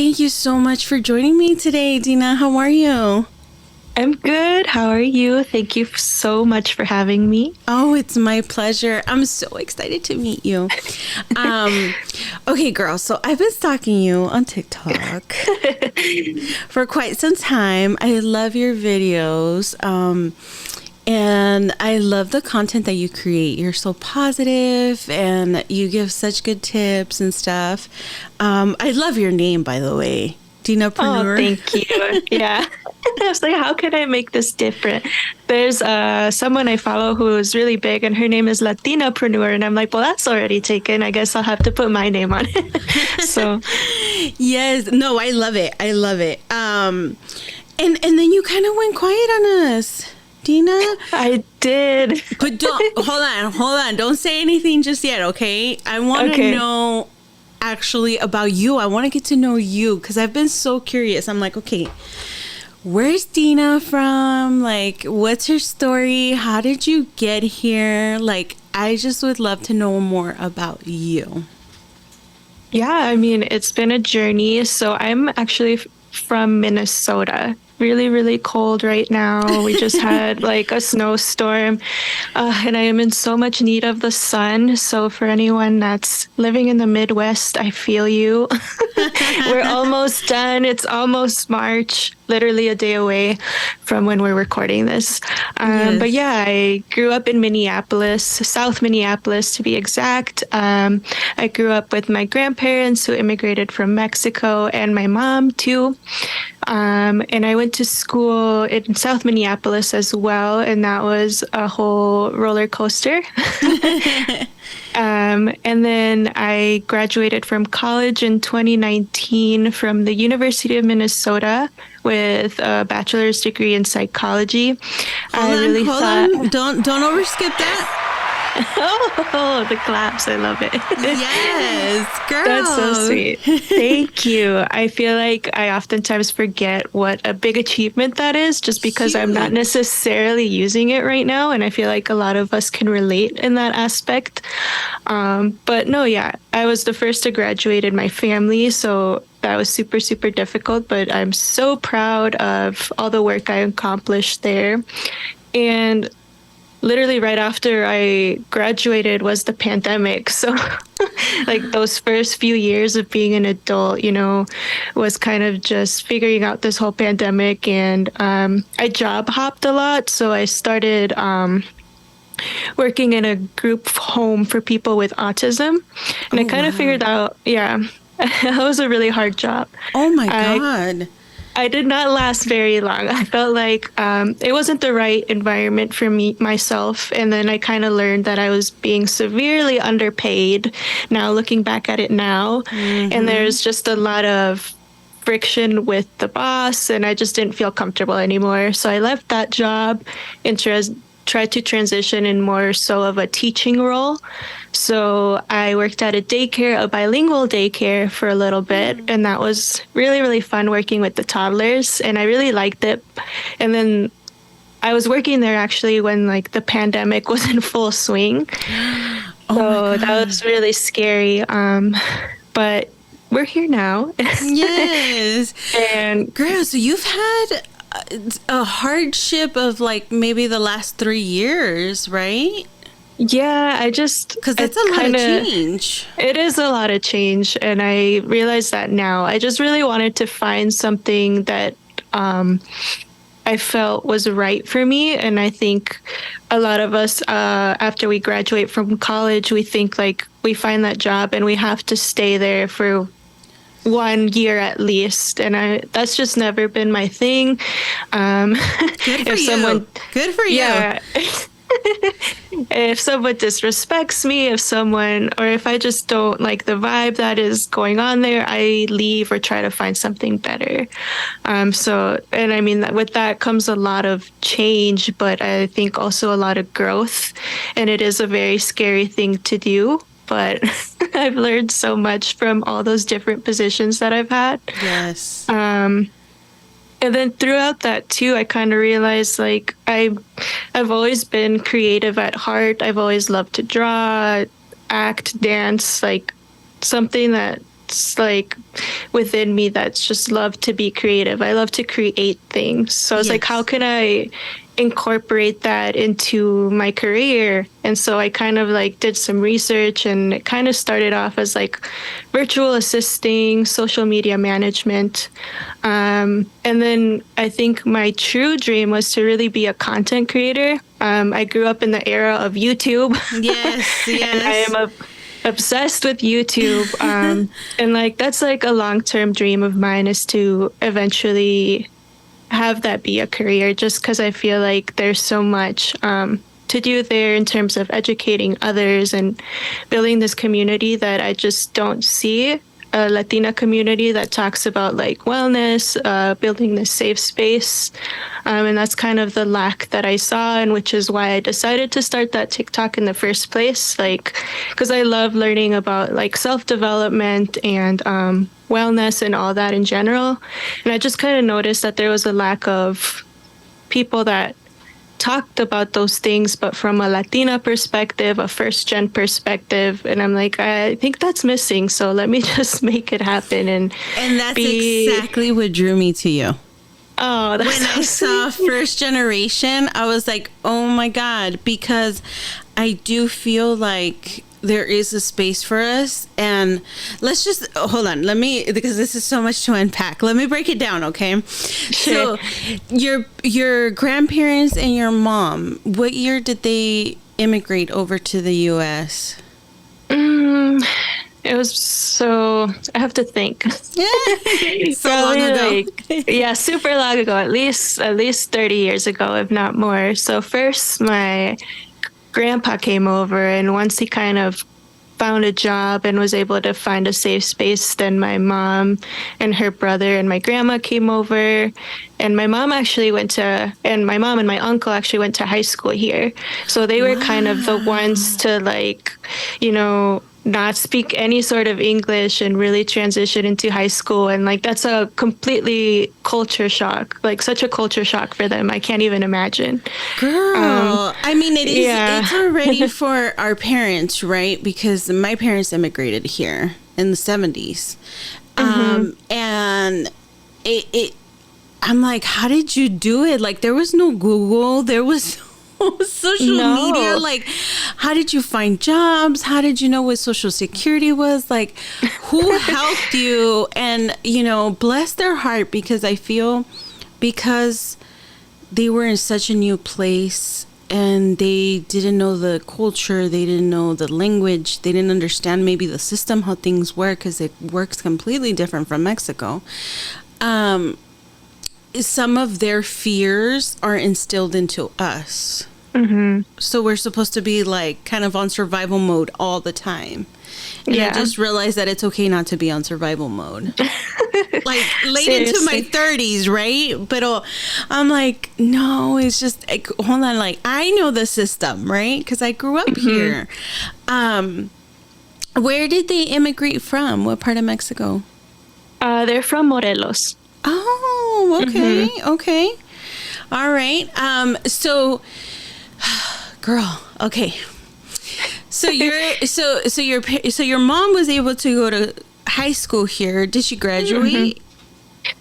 Thank you so much for joining me today, Dina. How are you? I'm good. How are you? Thank you so much for having me. Oh, it's my pleasure. I'm so excited to meet you. Okay, girl. So I've been stalking you on TikTok for quite some time. I love your videos. And I love the content that you create. You're so positive and you give such good tips and stuff. I love your name, by the way. Oh, Dinapreneur. thank you. Yeah. I was like, how can I make this different? There's someone I follow who is really big and her name is Latinapreneur. And I'm like, well, that's already taken. I guess I'll have to put my name on it. So, Yes. No, I love it. I love it. And then you kind of went quiet on us, Dina. I did. But don't hold on. Don't say anything just yet, okay? I want to Okay. know actually about you. I want to get to know you because I've been so curious. I'm like, okay, where's Dina from? Like, what's her story? How did you get here? Like, I just would love to know more about you. Yeah, I mean, it's been a journey. So I'm actually from Minnesota. Really, really cold right now. We just had like a snowstorm, and I am in so much need of the sun. So for anyone that's living in the Midwest, I feel you. We're almost done. It's almost March, literally a day away from when we're recording this. But Yes. yeah, I grew up in Minneapolis, South Minneapolis to be exact. I grew up with my grandparents who immigrated from Mexico and my mom too. And I went to school in South Minneapolis as well, and that was a whole roller coaster. And then I graduated from college in 2019 from the University of Minnesota with a bachelor's degree in psychology. Hold on. Don't overskip that. Oh, the claps. I love it. Yes, girl. That's so sweet. Thank you. I feel like I oftentimes forget what a big achievement that is just because I'm not Huge. necessarily using it right now. And I feel like a lot of us can relate in that aspect. But no, yeah, I was the first to graduate in my family. So that was super, super difficult. But I'm so proud of all the work I accomplished there. And literally right after I graduated was the pandemic. So like those first few years of being an adult, was kind of just figuring out this whole pandemic. And I job hopped a lot. So I started working in a group home for people with autism. And I Oh, kind of wow. figured out, yeah, that was a really hard job. Oh my I God. I did not last very long. I felt like it wasn't the right environment for me myself, and then I kind of learned that I was being severely underpaid. Now looking back at it now, and there's just a lot of friction with the boss, and I just didn't feel comfortable anymore. So I left that job and tried to transition in more so of a teaching role. So I worked at a bilingual daycare for a little bit, and that was really, really fun working with the toddlers, and I really liked it. And then I was working there actually when like the pandemic was in full swing. Oh my So that God. was really scary. But we're here now. Yes. And Girl, so you've had a hardship of like maybe the last 3 years, right? yeah, Because that's a lot of change. It is a lot of change, and I realize that now. I just really wanted to find something that I felt was right for me, and I think a lot of us, after we graduate from college, we think like we find that job and we have to stay there for 1 year at least, and that's just never been my thing. Good for If you. Good for you. yeah. If someone disrespects me, or if I just don't like the vibe that is going on there, I leave or try to find something better. And I mean, with that comes a lot of change, but I think also a lot of growth. And it is a very scary thing to do. But I've learned so much from all those different positions that I've had. Yes. And then throughout that too, I kind of realized like I've always been creative at heart. I've always loved to draw, act, dance, like something that that's like within me that's just love to be creative. I love to create things. So I was like, how can I incorporate that into my career? And so I kind of like did some research, and it kind of started off as like virtual assisting, social media management. And then I think my true dream was to really be a content creator. I grew up in the era of YouTube. Yes, And I am obsessed with YouTube. And like, that's like a long-term dream of mine, is to eventually have that be a career, just because I feel like there's so much to do there in terms of educating others and building this community that I just don't see. A Latina community that talks about like wellness, building this safe space. And that's kind of the lack that I saw, and which is why I decided to start that TikTok in the first place. Like, because I love learning about like self-development and wellness and all that in general. And I just kind of noticed that there was a lack of people that talked about those things, but from a Latina perspective, a first-gen perspective. And I'm like, I think that's missing. So let me just make it happen. And that's exactly what drew me to you. Oh, that's when I saw First Generation, I was like, oh my God, because I do feel like there is a space for us. And let's just hold on. Because this is so much to unpack. Let me break it down, okay? Sure. So your grandparents and your mom, what year did they immigrate over to the U.S.? It was I have to think. Yeah, so long ago. Yeah, super long ago, at least 30 years ago, if not more. So first, my grandpa came over, and once he kind of found a job and was able to find a safe space, then my mom and her brother and my grandma came over. And my mom and my uncle actually went to high school here. So they were kind of the ones to like, not speak any sort of English and really transition into high school. And like, that's a completely culture shock, like such a culture shock for them. I can't even imagine. Girl, I mean, it is, it's already for our parents, right? Because my parents immigrated here in the 70s. And I'm like, how did you do it? Like, there was no Google. There was social media. Like, how did you find jobs? How did you know what Social Security was? Like, who helped you? And, bless their heart, because I feel because they were in such a new place and they didn't know the culture, they didn't know the language, they didn't understand maybe the system, how things work, because it works completely different from Mexico. Some of their fears are instilled into us. So we're supposed to be like kind of on survival mode all the time. And I just realized that it's okay not to be on survival mode. Like late into my 30s, right? But I'm like, no, it's just, hold on, like I know the system, right? Because I grew up here. Where did they immigrate from? What part of Mexico? They're from Morelos. Oh, okay, okay. All right. So, girl, okay. So your mom was able to go to high school here. Did she graduate?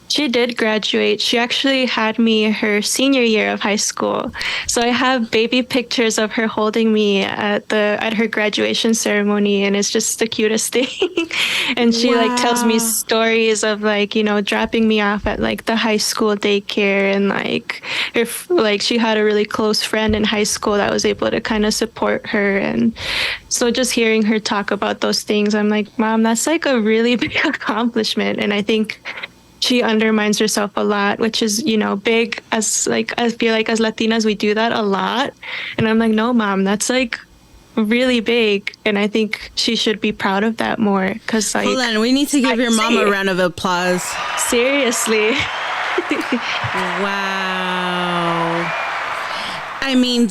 She did graduate. She actually had me her senior year of high school. So I have baby pictures of her holding me at her graduation ceremony, and it's just the cutest thing. And she like tells me stories of like, dropping me off at like the high school daycare, and like she had a really close friend in high school that was able to kind of support her. And so just hearing her talk about those things, I'm like, Mom, that's like a really big accomplishment. And I think she undermines herself a lot, which is, big. As like, I feel like as Latinas, we do that a lot. And I'm like, no, Mom, that's like really big. And I think she should be proud of that more. Cause like, hold on, we need to give your mom a round of applause. Seriously. Wow. I mean,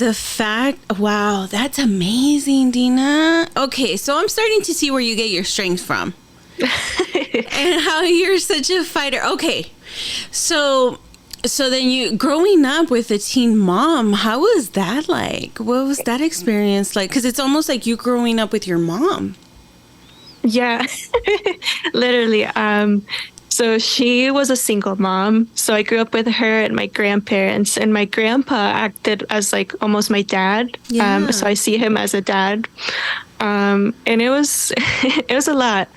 wow, that's amazing, Dina. Okay, so I'm starting to see where you get your strength from. And how you're such a fighter. Okay, so then you growing up with a teen mom, how was that like? What was that experience like? Because it's almost like you growing up with your mom. Yeah, literally. So she was a single mom. So I grew up with her and my grandparents, and my grandpa acted as like almost my dad. So Yeah. I see him as a dad. And it was it was a lot.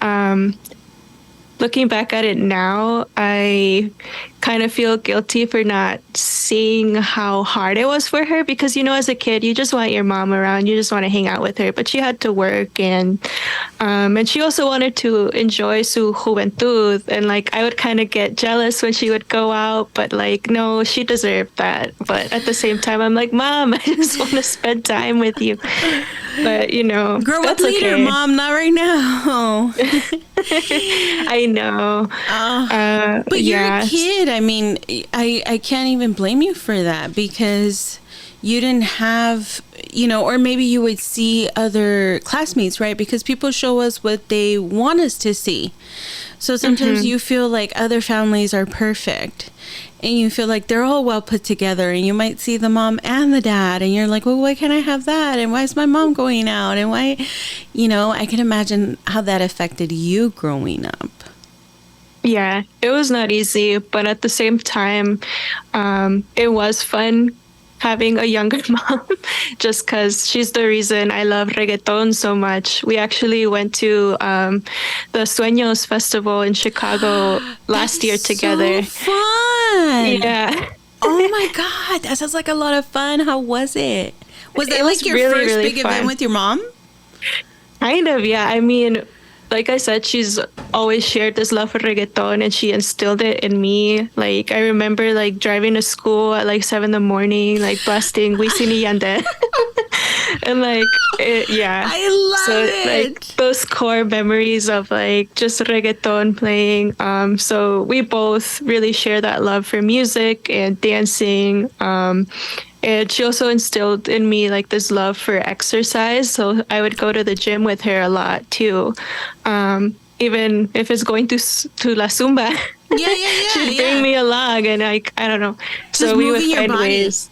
Um, Looking back at it now, I kind of feel guilty for not seeing how hard it was for her because, you know, as a kid, you just want your mom around, you just want to hang out with her, but she had to work and she also wanted to enjoy su juventud. And like, I would kind of get jealous when she would go out, but like, no, she deserved that. But at the same time, I'm like, Mom, I just want to spend time with you. But, you know, Grow up that's later, okay. mom, not right now. I know. But you're a Yeah. kid. I mean, I can't even blame you for that because you didn't have, or maybe you would see other classmates, right? Because people show us what they want us to see. So sometimes you feel like other families are perfect and you feel like they're all well put together and you might see the mom and the dad and you're like, well, why can't I have that? And why is my mom going out? And why, I can imagine how that affected you growing up. Yeah, it was not easy, but at the same time, it was fun having a younger mom just because she's the reason I love reggaeton so much. We actually went to the Sueños Festival in Chicago That last is year so together. fun. Yeah. Oh my God. That sounds like a lot of fun. How was it? Was that It like was your really, first really big event fun. with your mom? Kind of, yeah. I mean, like I said, she's always shared this love for reggaeton and she instilled it in me. Like I remember like driving to school at like 7 in the morning, like blasting Wisin y Yandel. And like yeah. I love So like it. those core memories of like just reggaeton playing. So we both really share that love for music and dancing. And she also instilled in me like this love for exercise. So I would go to the gym with her a lot too. Even if it's going to La Zumba, Yeah, yeah, yeah, she'd bring yeah. me along and like, I don't know. Just So we would moving your find body. ways.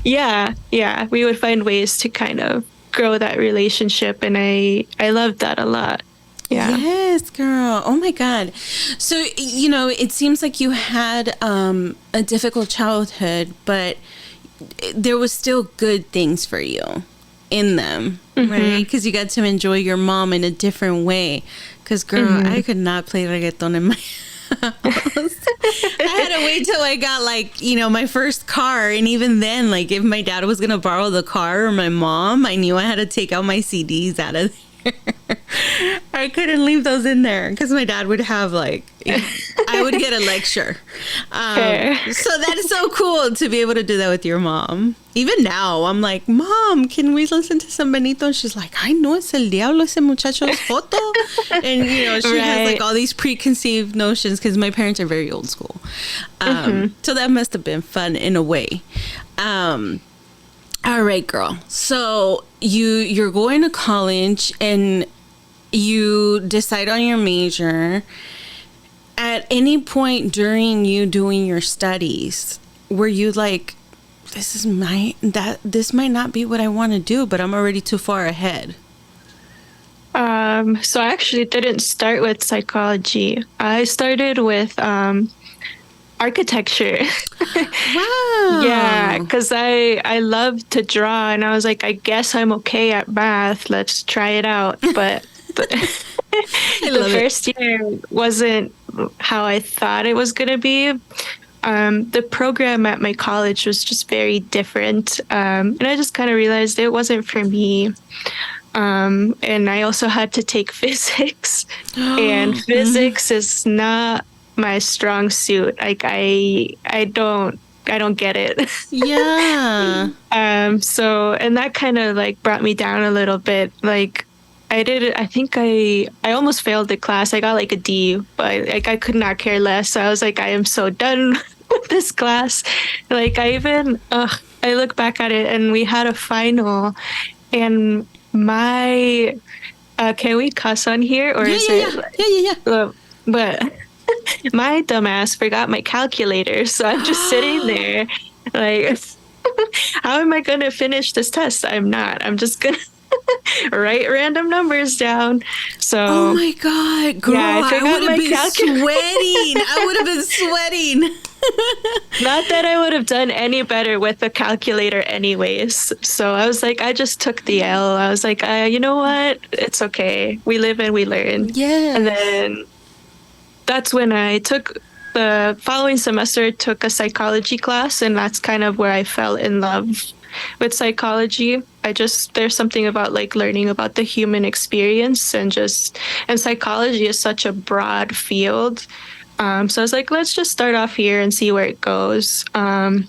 Yeah, yeah. We would find ways to kind of grow that relationship. And I loved that a lot. Yeah. Yes, girl. Oh my God. So, it seems like you had a difficult childhood, but there was still good things for you in them, right? Because you got to enjoy your mom in a different way. Because, girl, I could not play reggaeton in my house. I had to wait till I got my first car. And even then, like if my dad was going to borrow the car or my mom, I knew I had to take out my CDs out of there. I couldn't leave those in there because my dad would have I would get a lecture. Fair. So that is so cool to be able to do that with your mom. Even now, I'm like, Mom, can we listen to some Benito? And she's like, ay, no, es el diablo ese muchacho's foto. And, she has like all these preconceived notions because my parents are very old school. So that must have been fun in a way. All right, girl. So you're going to college and you decide on your major. At any point during you doing your studies, were you like, this might not be what I want to do, but I'm already too far ahead? So I actually didn't start with psychology. I started with architecture. Wow. Yeah, because I love to draw, and I was like, I guess I'm okay at math. Let's try it out. But I the love it. first year wasn't how I thought it was going to be. The program at my college was just very different. And I just kind of realized it wasn't for me. And I also had to take physics, and physics is not my strong suit. Like I don't get it. Yeah. So, and that kind of like brought me down a little bit. Like I think I almost failed the class. I got like a D, but like I could not care less. So I was like, I am so done with this class. Like I look back at it and we had a final and my, can we cuss on here or Yeah, is yeah, it? yeah. Yeah, yeah, yeah. But my dumbass forgot my calculator. So I'm just sitting there like, how am I going to finish this test? I'm not. I'm just going to write random numbers down. So, oh my God, girl, yeah, I I forgot would have my been calculator. sweating. I would have been sweating. Not that I would have done any better with the calculator anyways. So I was like, I just took the L. I was like, you know what? It's okay. We live and we learn. And Yes. then that's when I took the following semester, took a psychology class. And that's kind of where I fell in love with psychology. There's something about like learning about the human experience and psychology is such a broad field. So I was like, let's just start off here and see where it goes. And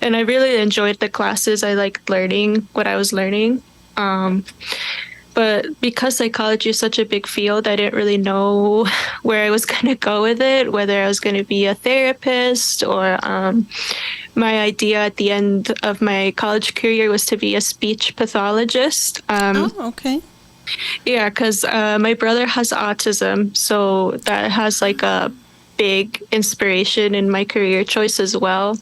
I really enjoyed the classes. I liked learning what I was learning. But because psychology is such a big field, I didn't really know where I was going to go with it, whether I was going to be a therapist or my idea at the end of my college career was to be a speech pathologist. Oh, okay. Yeah, because my brother has autism, so that has like a big inspiration in my career choice as well.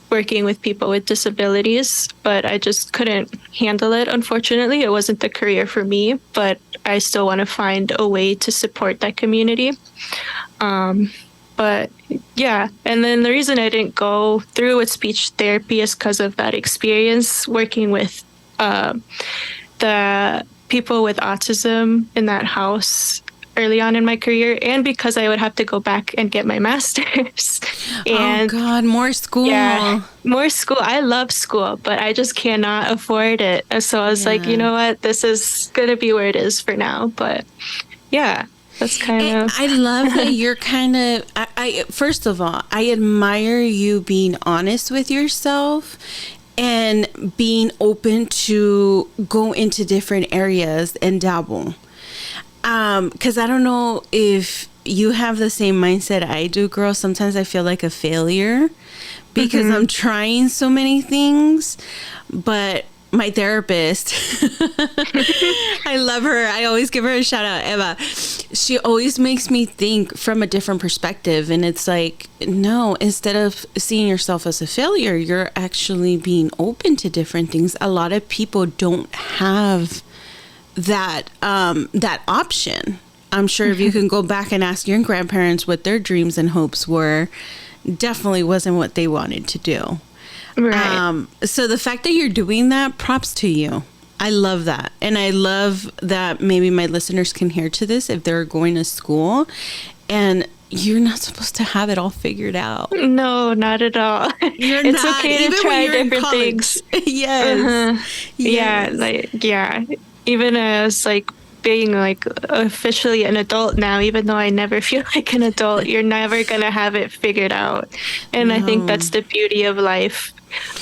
Working with people with disabilities, but I just couldn't handle it. Unfortunately, it wasn't the career for me, but I still want to find a way to support that community. But yeah, and then the reason I didn't go through with speech therapy is because of that experience working with the people with autism in that house early on in my career, and because I would have to go back and get my master's. And oh God, more school. yeah, more school. I love school, but I just cannot afford it. And so I was like, you know what, this is gonna be where it is for now. But yeah, that's kind of. I love that you're kind of. I first of all, I admire you being honest with yourself and being open to go into different areas and dabble. Because I don't know if you have the same mindset I do, girl. Sometimes I feel like a failure because I'm trying so many things. But my therapist, I love her. I always give her a shout out, Eva. She always makes me think from a different perspective. And it's like, no, instead of seeing yourself as a failure, you're actually being open to different things. A lot of people don't have that option. I'm sure if you can go back and ask your grandparents what their dreams and hopes were, definitely wasn't what they wanted to do. Right. So the fact that you're doing that, props to you. I love that. And I love that maybe my listeners can hear to this if they're going to school and you're not supposed to have it all figured out. No, not at all. It's not, okay to try different things. Yes. Yes. Yeah, even as like being like officially an adult now, even though I never feel like an adult, you're never gonna have it figured out. And I think that's the beauty of life.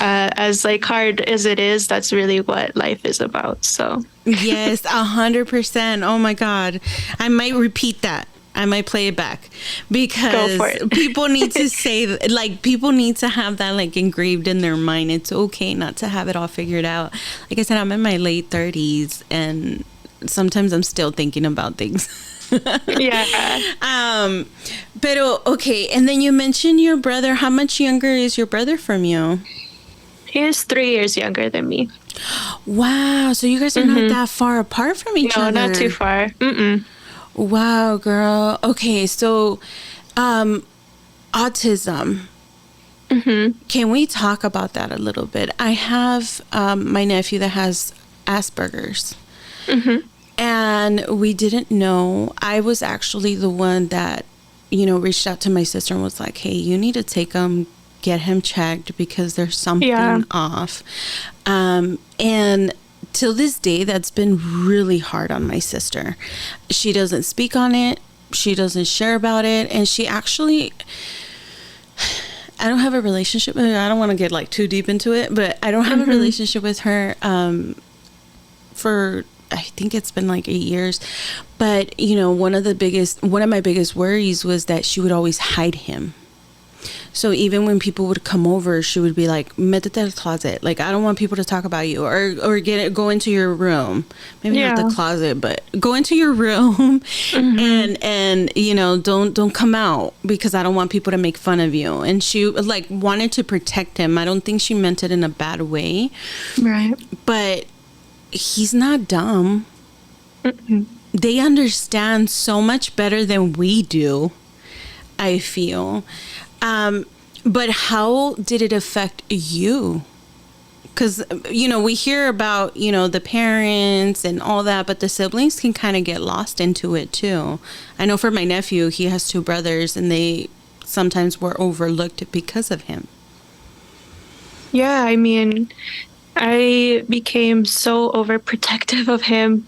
As like hard as it is, that's really what life is about. So yes, 100%. Oh my God, I might repeat that. I might play it back because people need to say, like, people need to have that like engraved in their mind. It's okay not to have it all figured out. Like I said, I'm in my late 30s and sometimes I'm still thinking about things. Yeah. Pero okay. And then you mentioned your brother. How much younger is your brother from you? He is 3 years younger than me. Wow. So you guys are not that far apart from each other. No, not too far. Mm-mm. Wow, girl. Okay, so autism. Can we talk about that a little bit? I have my nephew that has Asperger's. And we didn't know. I was actually the one that, reached out to my sister and was like, hey, you need to take him, get him checked because there's something off. And till this day, that's been really hard on my sister. She doesn't speak on it. She doesn't share about it. And she actually, I don't have a relationship with her. I don't want to get like too deep into it, but I don't have a relationship with her for, I think it's been like 8 years. But, one of my biggest worries was that she would always hide him. So even when people would come over, she would be like, "Métete al closet. Like, I don't want people to talk about you, or go into your room. Maybe not the closet, but go into your room, and don't come out because I don't want people to make fun of you." And she like wanted to protect him. I don't think she meant it in a bad way, right? But he's not dumb. Mm-mm. They understand so much better than we do, I feel. But how did it affect you? Because, we hear about, the parents and all that, but the siblings can kind of get lost into it too. I know for my nephew, he has 2 brothers, and they sometimes were overlooked because of him. Yeah, I mean, I became so overprotective of him.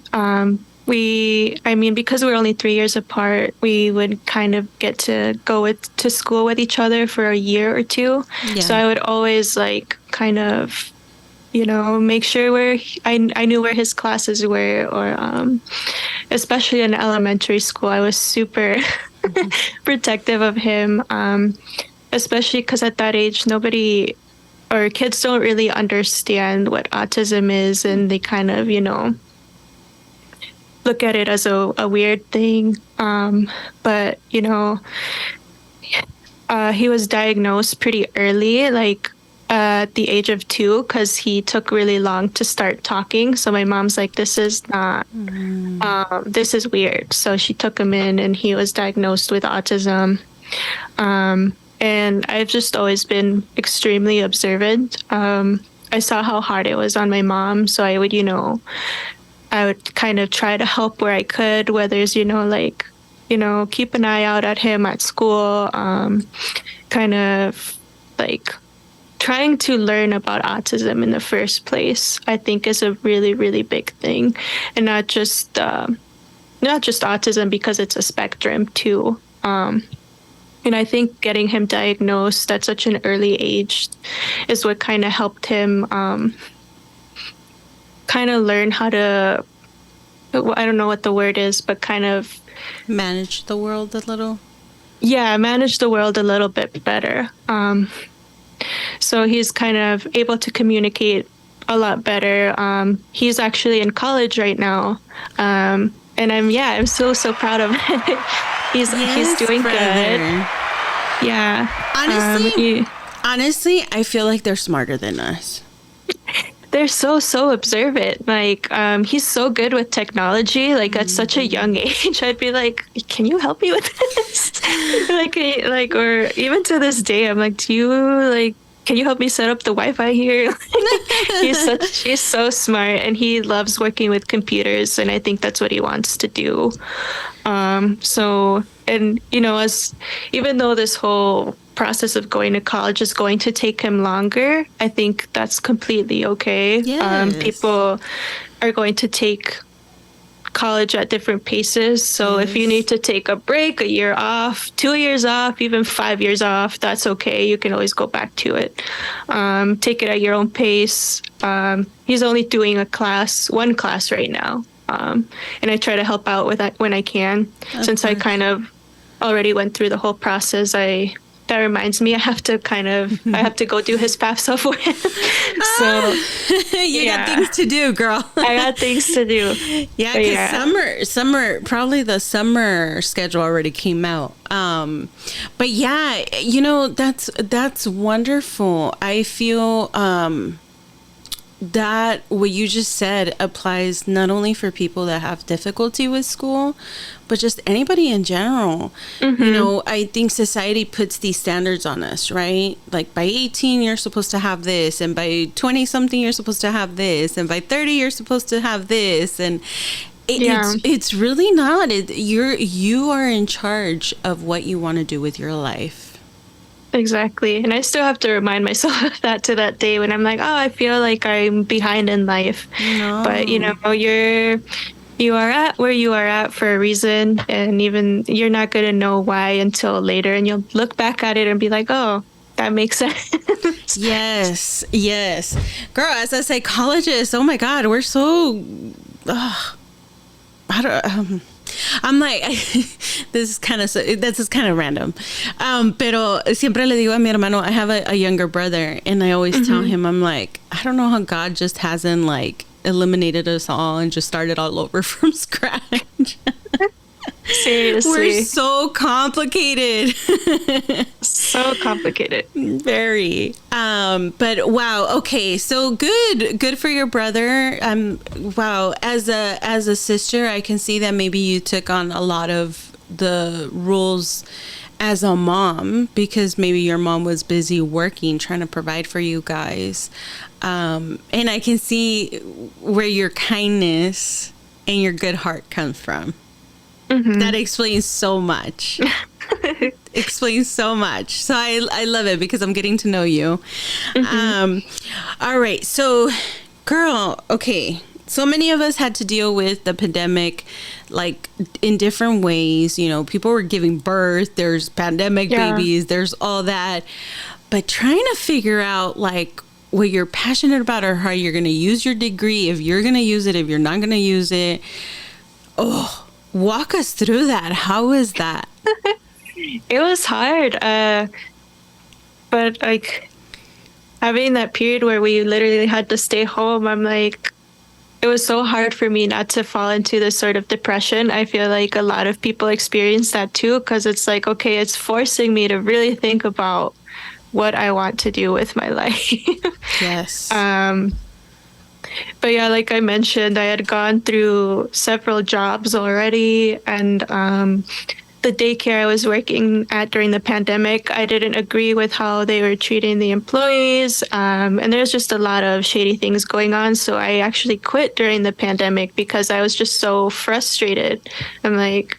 Because we're only 3 years apart, we would kind of get to go to school with each other for a year or 2. Yeah. So I would always kind of, make sure I knew where his classes were, or especially in elementary school, I was super protective of him, especially because at that age, nobody or kids don't really understand what autism is, and they kind of, look at it as a weird thing. But, he was diagnosed pretty early, at the age of 2, because he took really long to start talking. So my mom's like, this is not, this is weird. So she took him in, and he was diagnosed with autism. And I've just always been extremely observant. I saw how hard it was on my mom. So I would, I would kind of try to help where I could, whether it's, keep an eye out at him at school, kind of trying to learn about autism in the first place, I think is a really, really big thing. And not just autism, because it's a spectrum too. And I think getting him diagnosed at such an early age is what kind of helped him kind of learn how to, I don't know what the word is, but kind of manage the world a little. Yeah, manage the world a little bit better. So he's kind of able to communicate a lot better. He's actually in college right now. And I'm so proud of him. He's doing brother. Good. Yeah. Honestly, I feel like they're smarter than us. They're so observant. He's so good with technology. At such a young age, I'd be like, "Can you help me with this?" Or even to this day, I'm like, "Do you can you help me set up the Wi-Fi here?" He's so smart, and he loves working with computers, and I think that's what he wants to do. Even though this whole process of going to college is going to take him longer, I think that's completely okay. Yes. People are going to take college at different paces. So if you need to take a break, a year off, 2 years off, even 5 years off, that's okay. You can always go back to it. Take it at your own pace. He's only doing one class right now. And I try to help out with that when I can. Since I kind of already went through the whole process, that reminds me I have to go do his FAFSA for him. So you got things to do, girl. I got things to do. Yeah, because summer, probably the summer schedule already came out. But yeah, that's wonderful. I feel that what you just said applies not only for people that have difficulty with school, but just anybody in general. Mm-hmm. I think society puts these standards on us, right? Like by 18, you're supposed to have this, and by 20 something, you're supposed to have this, and by 30, you're supposed to have this. And it's really not. You are in charge of what you want to do with your life. Exactly. And I still have to remind myself of that to that day when I'm like, oh, I feel like I'm behind in life. No. But, you are at where you are at for a reason. And even you're not going to know why until later. And you'll look back at it and be like, oh, that makes sense. Yes. Girl, as a psychologist, oh my God, we're so... I'm like, this is kind of random. Pero siempre le digo a mi hermano, I have a younger brother, and I always tell him, I'm like, I don't know how God just hasn't eliminated us all and just started all over from scratch. Seriously. We're so complicated. So complicated. Very. But wow. Okay. So good for your brother. Wow. As a sister, I can see that maybe you took on a lot of the rules as a mom, because maybe your mom was busy working, trying to provide for you guys. And I can see where your kindness and your good heart comes from. Mm-hmm. That explains so much. Explains so much. So I love it because I'm getting to know you. Mm-hmm. All right. So, girl, okay. So many of us had to deal with the pandemic, like in different ways. You know, people were giving birth. There's pandemic babies. There's all that. But trying to figure out like what you're passionate about or how you're going to use your degree, if you're going to use it, if you're not going to use it. Oh, walk us through that. How was that? It was hard. But like having that period where we literally had to stay home, I'm like, it was so hard for me not to fall into this sort of depression. I feel like a lot of people experience that too, because it's like, okay, it's forcing me to really think about what I want to do with my life. Yes. But yeah, like I mentioned, I had gone through several jobs already, and the daycare I was working at during the pandemic, I didn't agree with how they were treating the employees. And there's just a lot of shady things going on. So I actually quit during the pandemic because I was just so frustrated. I'm like,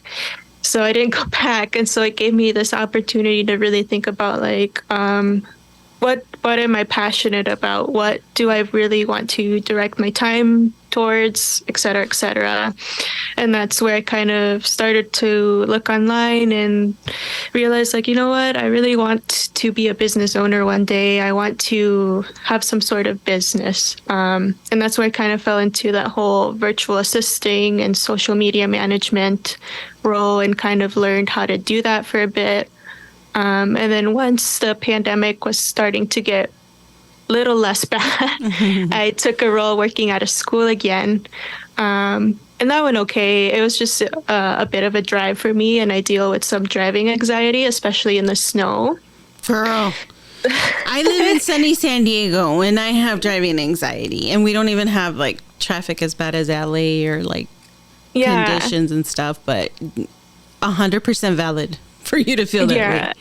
so I didn't go back. And so it gave me this opportunity to really think about like, what am I passionate about? What do I really want to direct my time towards, et cetera, et cetera. And that's where I kind of started to look online and realize, like, you know what? I really want to be a business owner one day. I want to have some sort of business. And that's where I kind of fell into that whole virtual assisting and social media management role and kind of learned how to do that for a bit. And then once the pandemic was starting to get a little less bad, I took a role working at a school again. And that went okay. It was just a bit of a drive for me, and I deal with some driving anxiety, especially in the snow. Girl, I live in sunny San Diego, and I have driving anxiety, and we don't even have like traffic as bad as LA or like conditions and stuff, but 100% valid for you to feel that way.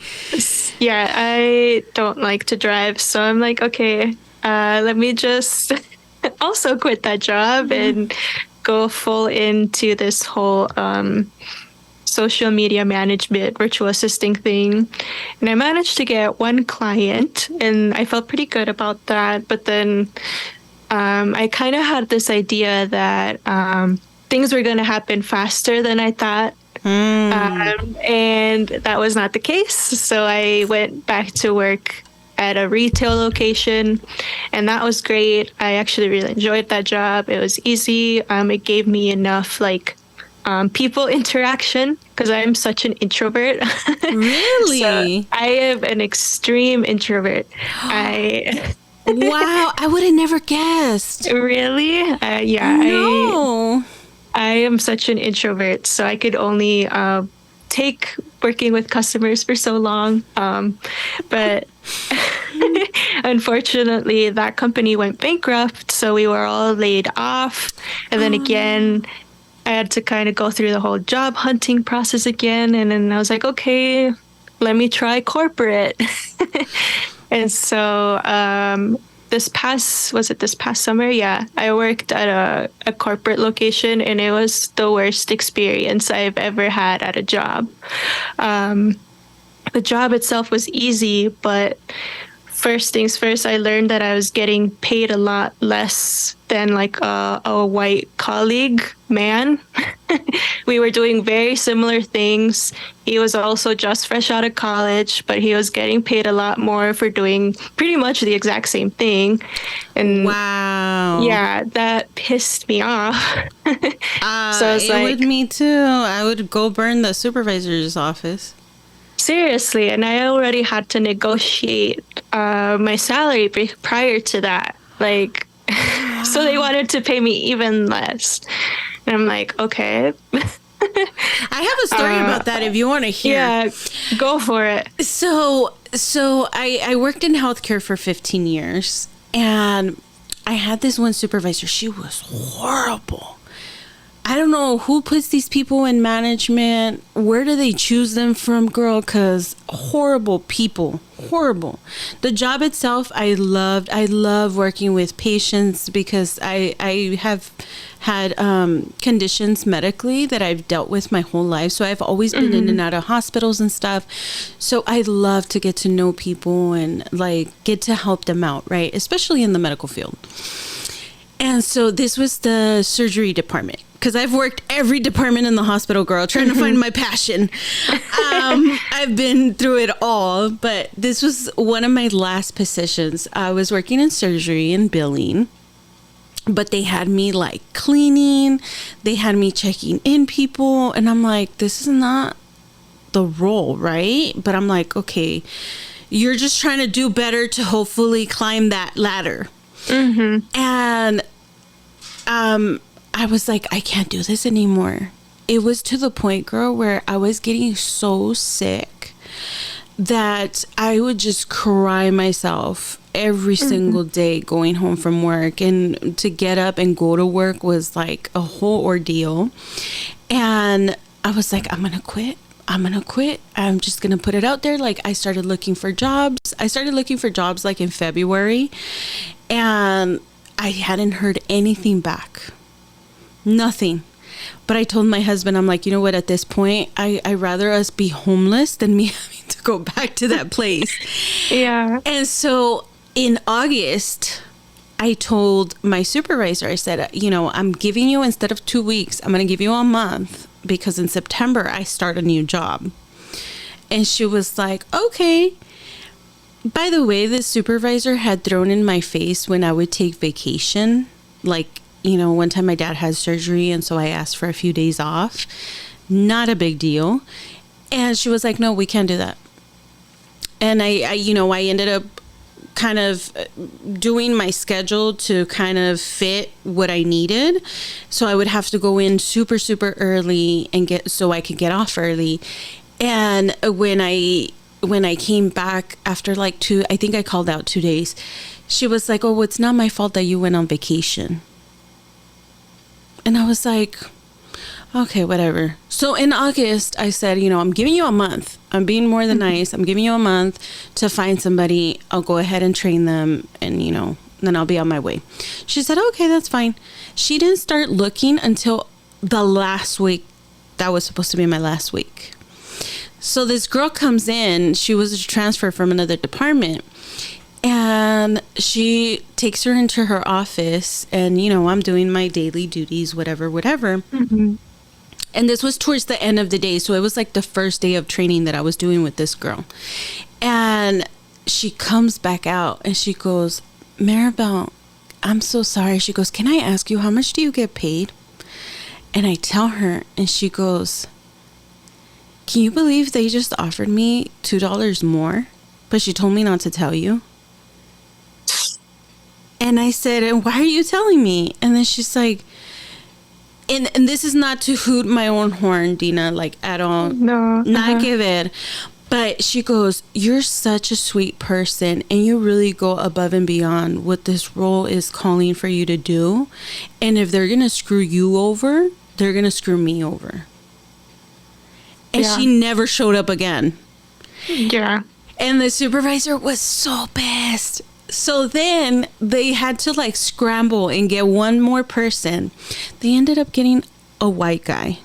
Yeah, I don't like to drive, so I'm like, okay, let me just also quit that job and go full into this whole social media management, virtual assisting thing. And I managed to get one client, and I felt pretty good about that. But then I kind of had this idea that things were going to happen faster than I thought. And that was not the case. So I went back to work at a retail location, and that was great. I actually really enjoyed that job. It was easy. It gave me enough like people interaction because I'm such an introvert. Really? So I am an extreme introvert. Wow, I would have never guessed. Really? Yeah. No. I am such an introvert, so I could only take working with customers for so long. But unfortunately, that company went bankrupt, so we were all laid off. And then again, I had to kind of go through the whole job hunting process again. And then I was like, okay, let me try corporate. And so this past summer? Yeah, I worked at a corporate location, and it was the worst experience I've ever had at a job. The job itself was easy, but first things first, I learned that I was getting paid a lot less than like a white colleague man. We were doing very similar things. He was also just fresh out of college, but he was getting paid a lot more for doing pretty much the exact same thing. And wow. Yeah, that pissed me off. So it would me too. I would go burn the supervisor's office. Seriously, and I already had to negotiate my salary prior to that. Like, so they wanted to pay me even less. And I'm like, okay. I have a story about that if you want to hear. Yeah, go for it. So I worked in healthcare for 15 years, and I had this one supervisor. She was horrible. I don't know who puts these people in management. Where do they choose them from, girl? Because horrible people. Horrible. The job itself, I loved. I love working with patients because I have had conditions medically that I've dealt with my whole life. So I've always been in and out of hospitals and stuff. So I love to get to know people and like get to help them out, right? Especially in the medical field. And so this was the surgery department. Because I've worked every department in the hospital, girl, trying to find my passion. I've been through it all, but this was one of my last positions. I was working in surgery and billing, but they had me like cleaning. They had me checking in people. And I'm like, this is not the role, right? But I'm like, okay, you're just trying to do better to hopefully climb that ladder. And I was like, I can't do this anymore. It was to the point, girl, where I was getting so sick that I would just cry myself every single day going home from work. And to get up and go to work was like a whole ordeal. And I was like, I'm going to quit. I'm just going to put it out there. Like, I started looking for jobs. Like in February. And I hadn't heard anything back. Nothing. But I told my husband, I'm like, you know what, at this point, I'd rather us be homeless than me having to go back to that place. Yeah. And so in August, I told my supervisor, I said, you know, I'm giving you, instead of 2 weeks, I'm going to give you a month because in September I start a new job. And she was like, okay. By the way, the supervisor had thrown in my face when I would take vacation, like, you know, one time my dad had surgery, and so I asked for a few days off. Not a big deal. And she was like, no, we can't do that. And I ended up kind of doing my schedule to kind of fit what I needed. So I would have to go in super, super early so I could get off early. And when I came back after like I think I called out 2 days, she was like, oh, well, it's not my fault that you went on vacation. And I was like, okay, whatever. So in August, I said, you know, I'm giving you a month. I'm being more than nice. I'm giving you a month to find somebody. I'll go ahead and train them and, you know, then I'll be on my way. She said, okay, that's fine. She didn't start looking until the last week. That was supposed to be my last week. So this girl comes in. She was a transfer from another department. And she takes her into her office and, you know, I'm doing my daily duties, whatever. And this was towards the end of the day. So it was like the first day of training that I was doing with this girl. And she comes back out and she goes, Maribel, I'm so sorry. She goes, can I ask you, how much do you get paid? And I tell her, and she goes, can you believe they just offered me $2 more? But she told me not to tell you. And I said, and why are you telling me? And then she's like, and this is not to hoot my own horn, Dina, like at all. No. Not que ver. But she goes, you're such a sweet person and you really go above and beyond what this role is calling for you to do. And if they're going to screw you over, they're going to screw me over. And she never showed up again. Yeah. And the supervisor was so pissed. So then they had to like scramble and get one more person. They ended up getting a white guy.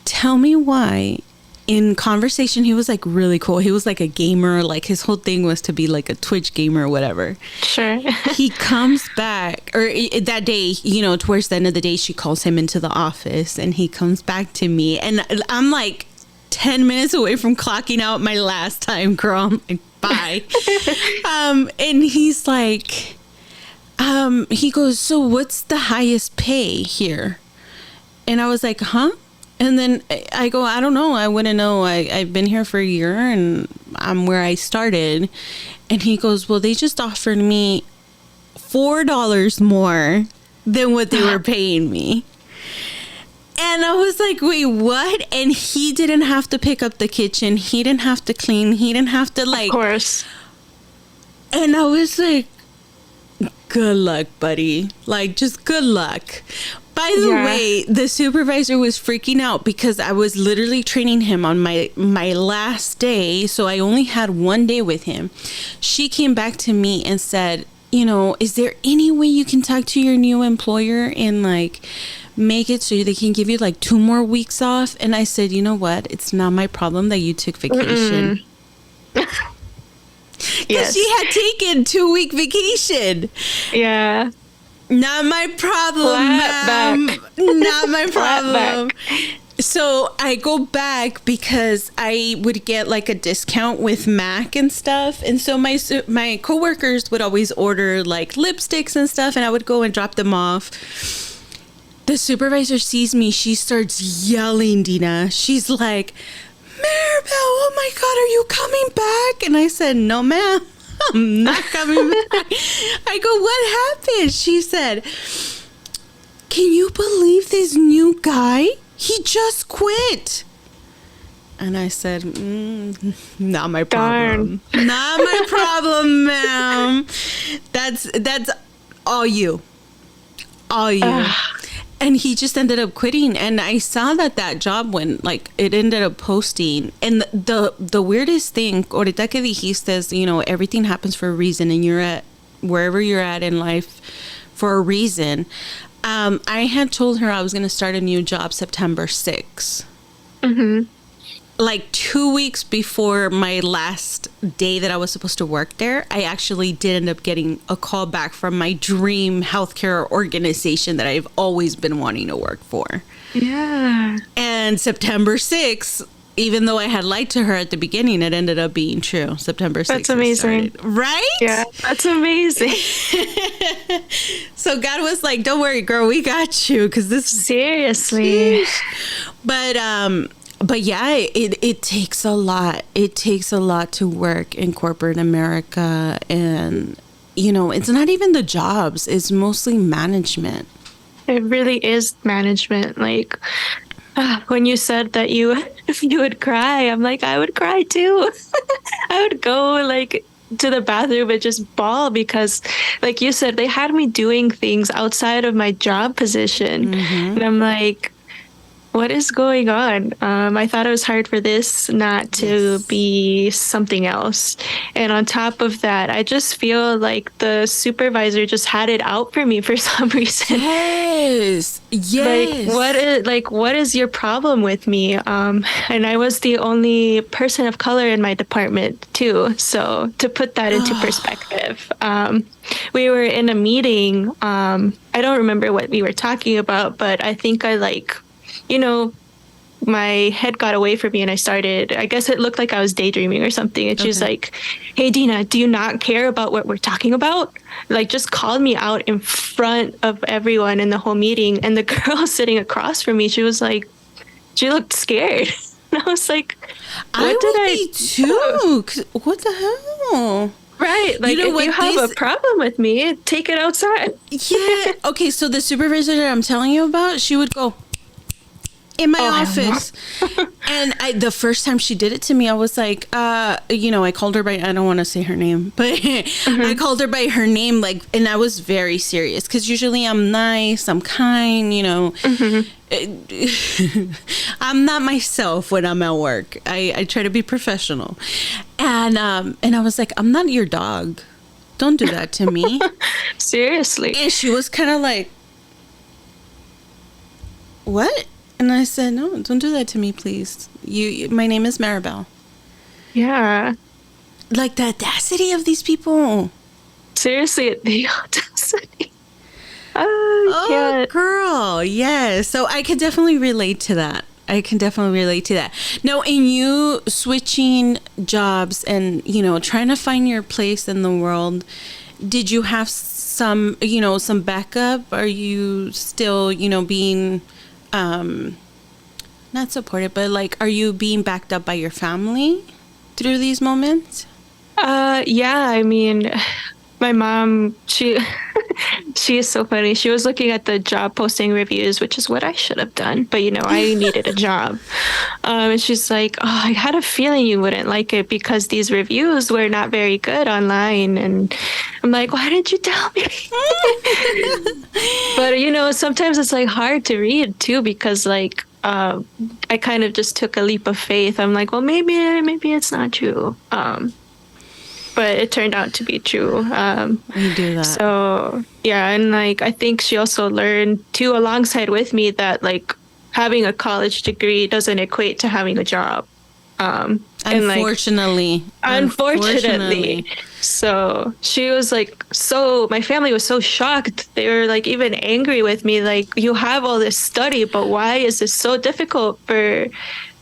Tell me why. In conversation, he was like really cool. He was like a gamer. Like his whole thing was to be like a Twitch gamer or whatever. Sure. He comes back, or that day, you know, towards the end of the day, she calls him into the office and he comes back to me. And I'm like 10 minutes away from clocking out my last time, girl. I'm like, bye. And he's like, he goes, so what's the highest pay here? And I was like, huh? And then I go, I don't know. I wouldn't know. I've been here for a year and I'm where I started. And he goes, well, they just offered me $4 more than what they were paying me. And I was like, wait, what? And he didn't have to pick up the kitchen. He didn't have to clean. He didn't have to, like... Of course. And I was like, good luck, buddy. Like, just good luck. By the way, the supervisor was freaking out because I was literally training him on my last day. So I only had 1 day with him. She came back to me and said, you know, is there any way you can talk to your new employer and, like, make it so they can give you, like, 2 more weeks off? And I said, you know what? It's not my problem that you took vacation. Because she had taken 2-week vacation. Yeah. Not my problem, ma'am. Not my problem. So I go back because I would get like a discount with Mac and stuff. And so my coworkers would always order like lipsticks and stuff, and I would go and drop them off. The supervisor sees me. She starts yelling, Dina. She's like, Maribel, oh my God, are you coming back? And I said, no, ma'am, I'm not coming back. I go, what happened? She said, can you believe this new guy? He just quit. And I said, not my problem. Darn. Not my problem, ma'am. That's all you. All you. And he just ended up quitting. And I saw that job went, like, it ended up posting. And the weirdest thing, ahorita que dijiste, is, you know, everything happens for a reason. And you're at wherever you're at in life for a reason. I had told her I was going to start a new job September 6th. Mm-hmm. Like 2 weeks before my last day that I was supposed to work there, I actually did end up getting a call back from my dream healthcare organization that I've always been wanting to work for. Yeah. And September 6th, even though I had lied to her at the beginning, it ended up being true. September 6th. That's amazing. Right? Yeah, that's amazing. So God was like, don't worry, girl, we got you. Because this is... Seriously. But yeah, it takes a lot. It takes a lot to work in corporate America. And, you know, it's not even the jobs. It's mostly management. It really is management. Like, when you said that you would cry, I'm like, I would cry too. I would go, like, to the bathroom and just bawl because, like you said, they had me doing things outside of my job position. Mm-hmm. And I'm like, what is going on? I thought it was hard for this not to be something else. And on top of that, I just feel like the supervisor just had it out for me for some reason. Yes. What is your problem with me? And I was the only person of color in my department too. So to put that into perspective, we were in a meeting. I don't remember what we were talking about, but I think you know, my head got away from me and I guess it looked like I was daydreaming or something. And she's like, hey, Dina, do you not care about what we're talking about? Like, just called me out in front of everyone in the whole meeting. And the girl sitting across from me, she was like, she looked scared. And I was like, what did I do? What the hell? Right. Like, you know, if you have a problem with me, take it outside. Yeah. Okay, so the supervisor that I'm telling you about, she would go in my office. And the first time she did it to me, I was like, you know, I called her by, I don't want to say her name, but I called her by her name, like, and I was very serious because usually I'm nice, I'm kind, you know. I'm not myself when I'm at work. I try to be professional. And I was like, I'm not your dog. Don't do that to me. Seriously. And she was kind of like, what? And I said, no, don't do that to me, please. My name is Maribel. Yeah. Like, the audacity of these people. Seriously, the audacity. Oh, girl. Yes. So I could definitely relate to that. Now, in you switching jobs and, you know, trying to find your place in the world, did you have some backup? Are you still, you know, being... not supported, but like, are you being backed up by your family through these moments? Yeah, I mean, my mom, she She is so funny. She was looking at the job posting reviews, which is what I should have done. But, I needed a job. And she's like, oh, I had a feeling you wouldn't like it because these reviews were not very good online. And I'm like, why didn't you tell me? But, sometimes it's like hard to read too, because like, I kind of just took a leap of faith. I'm like, well, maybe it's not true. But it turned out to be true. You do that. So yeah, and like I think she also learned too, alongside with me, that like having a college degree doesn't equate to having a job. Unfortunately. So she was like, my family was so shocked. They were like even angry with me. Like, you have all this study, but why is this so difficult for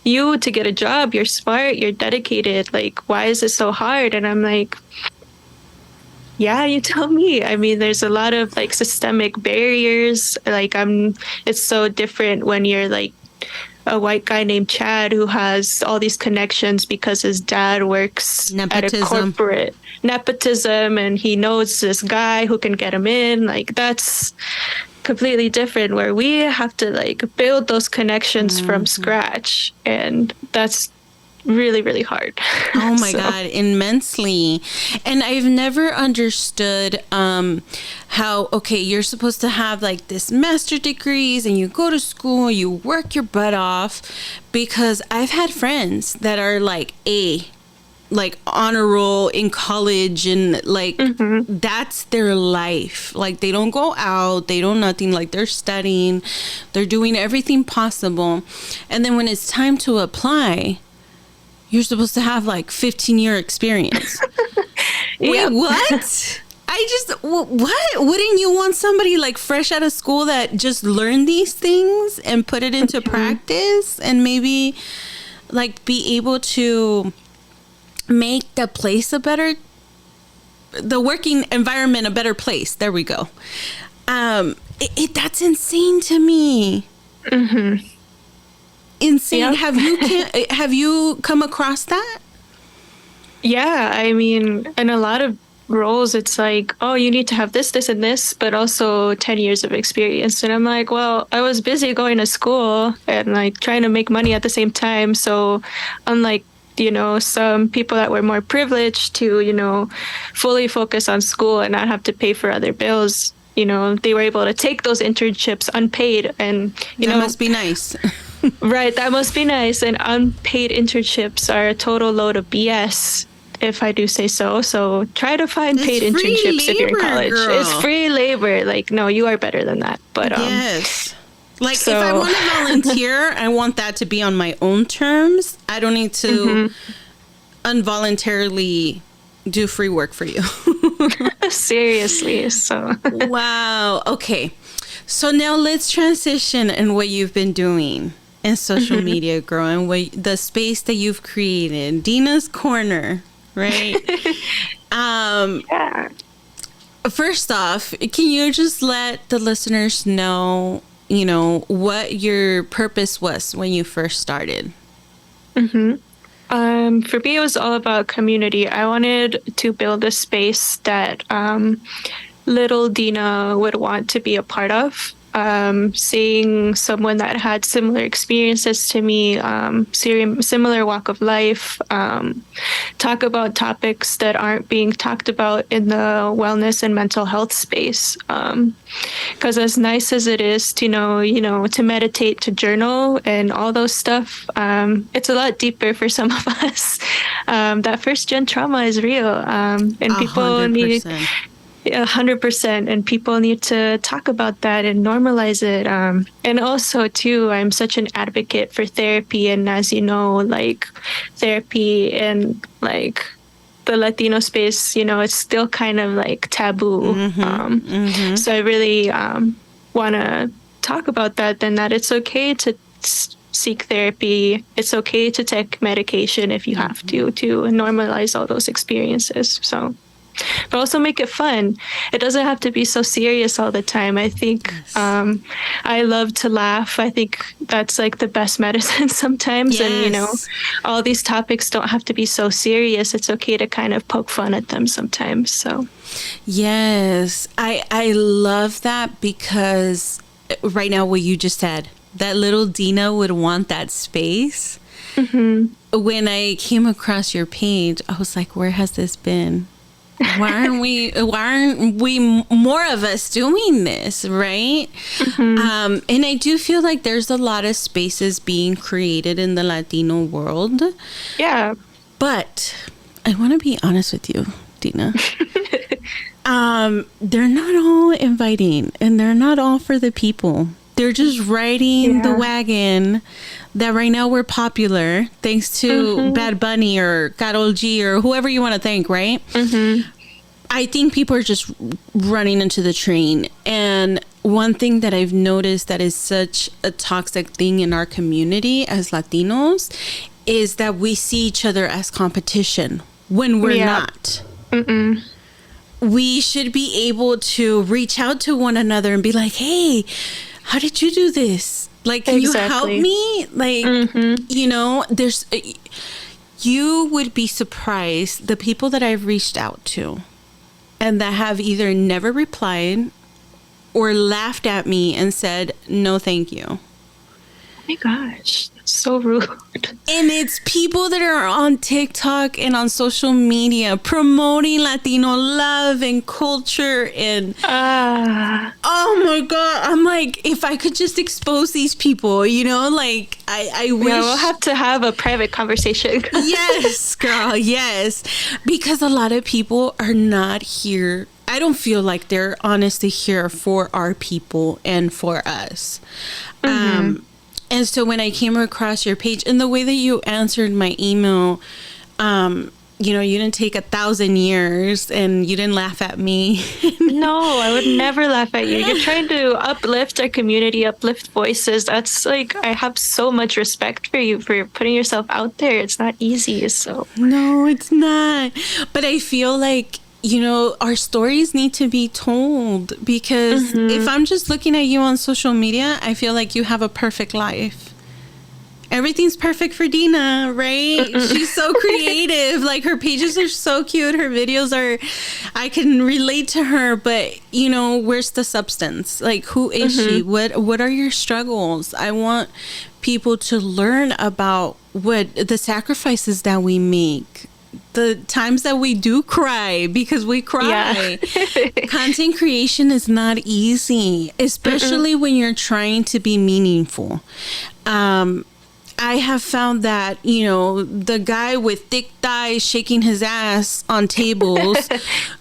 you to get a job? You're smart, you're dedicated. Like, why is it so hard? And I'm like, yeah, you tell me. I mean, there's a lot of like systemic barriers. Like, it's so different when you're like a white guy named Chad who has all these connections because his dad works at a corporate. Nepotism, and he knows this guy who can get him in. Like, that's completely different, where we have to like build those connections from scratch, and that's really, really hard. Oh my God, immensely. And I've never understood how, okay, you're supposed to have like this master degrees and you go to school, you work your butt off, because I've had friends that are like honor roll in college, and like that's their life. Like, they don't go out, they don't nothing, like they're studying, they're doing everything possible. And then when it's time to apply, you're supposed to have like 15-year experience. Wait, what? What? Wouldn't you want somebody like fresh out of school that just learned these things and put it into practice, and maybe like be able to make the working environment a better place? There we go. That's insane to me. Insane. Yep. Have you come across that? Yeah, I mean, in a lot of roles, it's like, oh, you need to have this, and this, but also 10 years of experience. And I'm like, well, I was busy going to school and like trying to make money at the same time. So unlike some people that were more privileged to, fully focus on school and not have to pay for other bills, they were able to take those internships unpaid. And, that must be nice. Right. That must be nice. And unpaid internships are a total load of BS, if I do say so. So try to find paid internships if you're in college. Girl. It's free labor. Like, no, you are better than that. But yes. Like, if I want to volunteer, I want that to be on my own terms. I don't need to involuntarily do free work for you. Seriously. So. Wow. Okay. So now let's transition in what you've been doing in social media, girl, and the space that you've created, Dina's Corner, right? Yeah. First off, can you just let the listeners know, what your purpose was when you first started? For me, it was all about community. I wanted to build a space that little Dina would want to be a part of. Seeing someone that had similar experiences to me, similar walk of life, talk about topics that aren't being talked about in the wellness and mental health space. Because as nice as it is to to meditate, to journal, and all those stuff, it's a lot deeper for some of us. That first gen trauma is real, and people 100%. need. 100%, and people need to talk about that and normalize it. And also too, I'm such an advocate for therapy, and as you know, like therapy and like the Latino space, it's still kind of like taboo. So I really want to talk about that, and that it's okay to seek therapy. It's okay to take medication if you have to normalize all those experiences. So but also make it fun. It doesn't have to be so serious all the time. I think I love to laugh. I think that's like the best medicine sometimes. Yes. And, you know, all these topics don't have to be so serious. It's okay to kind of poke fun at them sometimes. So, yes, I love that, because right now what you just said, that little Dina would want that space. When I came across your page, I was like, where has this been? Why aren't we more of us doing this, right? And I do feel like there's a lot of spaces being created in the Latino world. Yeah. But I want to be honest with you, Dina. They're not all inviting, and they're not all for the people. They're just riding the wagon that right now we're popular thanks to Bad Bunny or Karol G or whoever you want to thank, right? I think people are just running into the train. And one thing that I've noticed that is such a toxic thing in our community as Latinos is that we see each other as competition when we're not. We should be able to reach out to one another and be like, hey, how did you do this? Like, can you help me? Like, you know, you would be surprised the people that I've reached out to and that have either never replied or laughed at me and said, no, thank you. Oh my gosh, that's so rude. And it's people that are on TikTok and on social media promoting Latino love and culture and oh my God, I'm like, if I could just expose these people, you know, like I wish. Yeah, we'll have to have a private conversation. Yes, girl, yes. Because a lot of people are not here. I don't feel like they're honestly here for our people and for us. And so when I came across your page and the way that you answered my email, you know, you didn't take 1,000 years and you didn't laugh at me. No, I would never laugh at you. You're trying to uplift our community, uplift voices. That's like, I have so much respect for you for putting yourself out there. It's not easy. So no, it's not. But I feel like, you know, our stories need to be told, because if I'm just looking at you on social media, I feel like you have a perfect life. Everything's perfect for Dina, right? She's so creative. Like, her pages are so cute. Her videos are, I can relate to her, but you know, where's the substance? Like, who is she? What are your struggles? I want people to learn about what the sacrifices that we make. The times that we do cry, because we cry. Content creation is not easy, especially when you're trying to be meaningful. I have found that, you know, the guy with thick thighs shaking his ass on tables